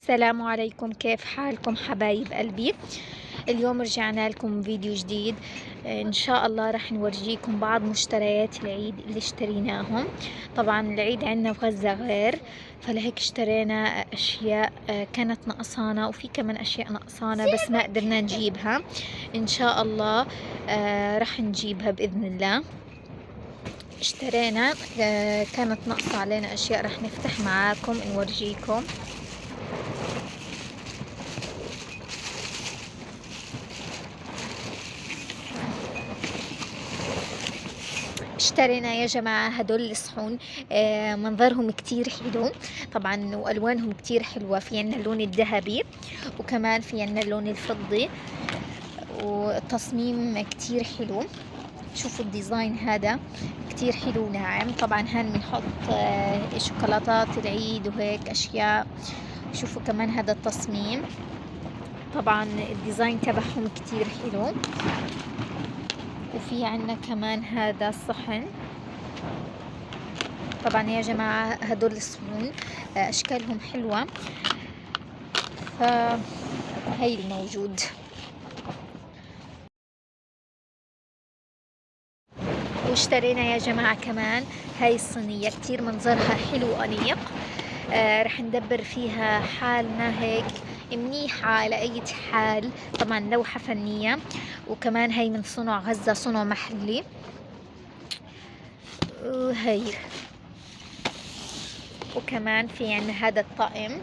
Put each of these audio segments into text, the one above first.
السلام عليكم، كيف حالكم حبايب قلبي؟ اليوم رجعنا لكم فيديو جديد. ان شاء الله رح نورجيكم بعض مشتريات العيد اللي اشتريناهم. طبعا العيد عندنا بغزة غير، فلهيك اشترينا اشياء كانت نقصانة، وفي كمان اشياء نقصانة بس ما قدرنا نجيبها. ان شاء الله رح نجيبها باذن الله. اشترينا كانت ناقصة علينا اشياء، رح نفتح معاكم نورجيكم. اشترينا يا جماعة هدول الصحون، منظرهم كتير حلو طبعا، والوانهم كتير حلوة. في عنا اللون الذهبي، وكمان في عنا اللون الفضي، والتصميم كتير حلو. شوفوا الديزاين هذا كتير حلو ناعم. طبعا هان بنحط شوكولاتات العيد وهيك اشياء. شوفوا كمان هذا التصميم، طبعا الديزاين تبعهم كتير حلو. وفي عنا كمان هذا الصحن. طبعا يا جماعة هدول الصحون اشكالهم حلوة، فهي الموجود. واشترينا يا جماعة كمان هاي الصينية، كتير منظرها حلو وأنيق. رح ندبر فيها حالنا هيك منيحة على أي حال. طبعا لوحة فنية، وكمان هي من صنع غزة، صنع محلي. وهي وكمان في عنا هذا الطقم،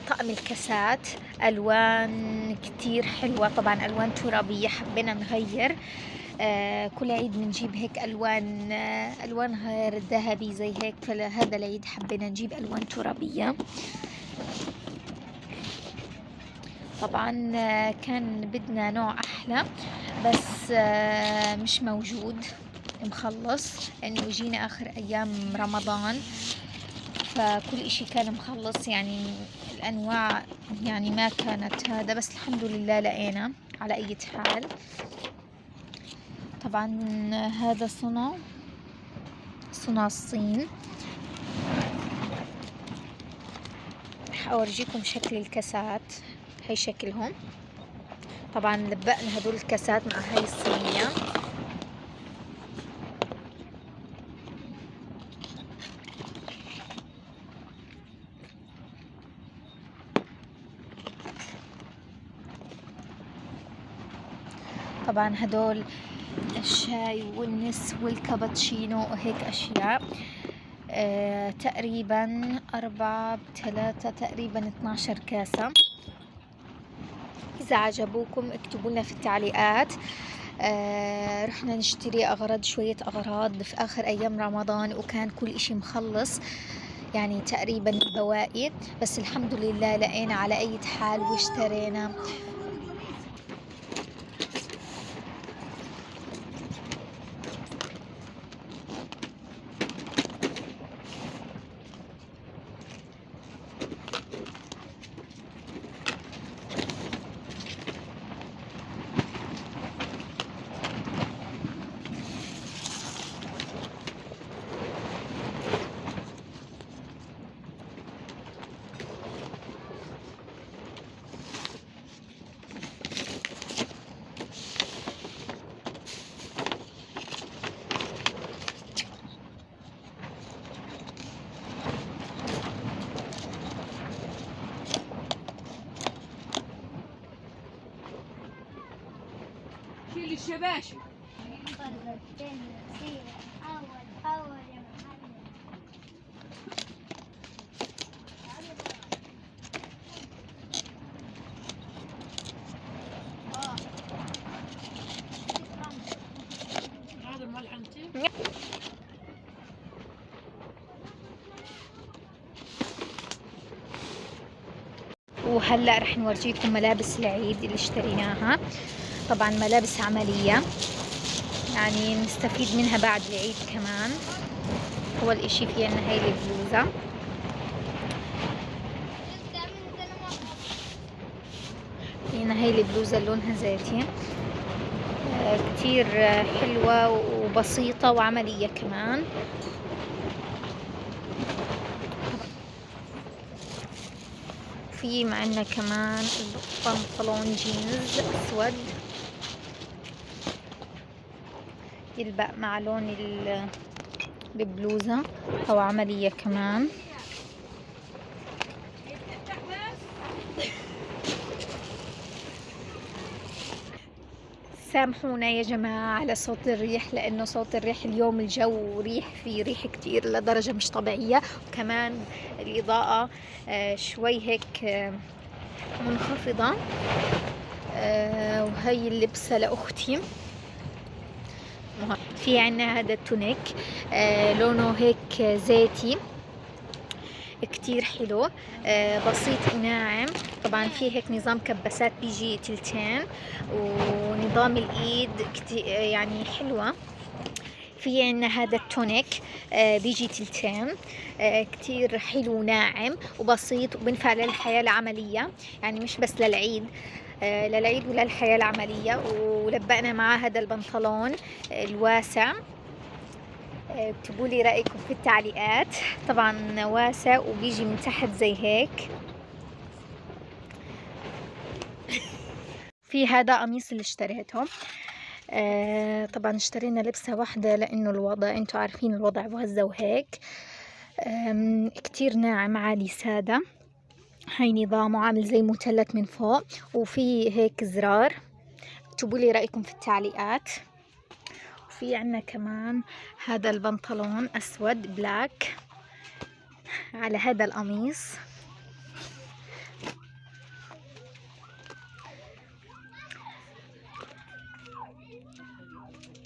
طقم الكاسات، ألوان كتير حلوة. طبعا ألوان ترابية، حبينا نغير. كل عيد بنجيب هيك ألوان غير ذهبي زي هيك، فلهذا العيد حبينا نجيب ألوان ترابية. طبعا كان بدنا نوع أحلى بس مش موجود، مخلص لأنه جينا آخر أيام رمضان، فكل إشي كان مخلص. يعني الأنواع يعني ما كانت هذا، بس الحمد لله لقينا على أي حال. طبعا هذا صنع الصين. رح أورجيكم شكل الكاسات، هي شكلهم. طبعا لبقنا هدول الكاسات مع هاي الصينية. طبعا هدول الشاي والنس والكابتشينو وهيك أشياء. تقريبا 4 ب3 تقريبا 12 كاسة. إذا عجبوكم اكتبوا لنا في التعليقات. رحنا نشتري شوية أغراض في آخر أيام رمضان، وكان كل إشي مخلص يعني تقريبا البواقي، بس الحمد لله لقينا على أي حال واشترينا. شيل الشباشب. هذا ملحمتي. وهلا رح نورجيكم ملابس العيد اللي اشتريناها. طبعا ملابس عملية، يعني نستفيد منها بعد العيد كمان. اول اشي في عنا هاي البلوزة، هاي البلوزة لونها زيتي، كتير حلوة وبسيطة وعملية كمان. وفي معنا كمان البنطلون جينز اسود يلبق مع لون البلوزة او عملية كمان. سامحونا يا جماعة على صوت الريح، لأنه صوت الريح اليوم الجو ريح، في ريح كتير لدرجة مش طبيعية، وكمان الإضاءة شوي هيك منخفضة. وهي اللبسة لأختي. في عنا هذا التونيك لونه هيك زيتي كتير حلو، بسيط وناعم. طبعا في هيك نظام كباسات بيجي تلتين، ونظام الايد كتير يعني حلوة. في عنا هذا التونيك بيجي تلتين، كتير حلو وناعم وبسيط، وبنفع للحياة العملية، يعني مش بس للعيد، للعيد وللحياة العملية. ولبقنا معاه هذا البنطلون الواسع. اكتبوا لي رأيكم في التعليقات. طبعا واسع وبيجي من تحت زي هيك. في هذا قميص اللي اشتريته، طبعا اشترينا لبسة واحدة لانه الوضع انتوا عارفين الوضع وهزة وهيك. كتير ناعم عالي سادة. هاي نظامه عامل زي مثلث من فوق وفي هيك زرار. اكتبوا لي رأيكم في التعليقات. في عنا كمان هذا البنطلون اسود بلاك على هذا القميص.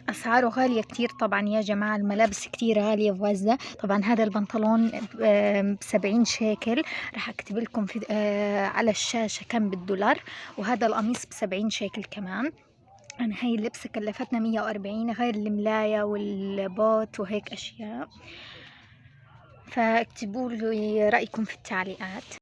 اسعاره غالية كتير طبعا يا جماعة، الملابس كتير غالية ووزة. طبعا هذا البنطلون ب70 شيكل، راح اكتب لكم في على الشاشة كم بالدولار. وهذا القميص ب70 شيكل كمان. أنا هاي اللبسة كلفتنا 140 غير الملاية والبوت وهيك أشياء. فاكتبوا لي رأيكم في التعليقات.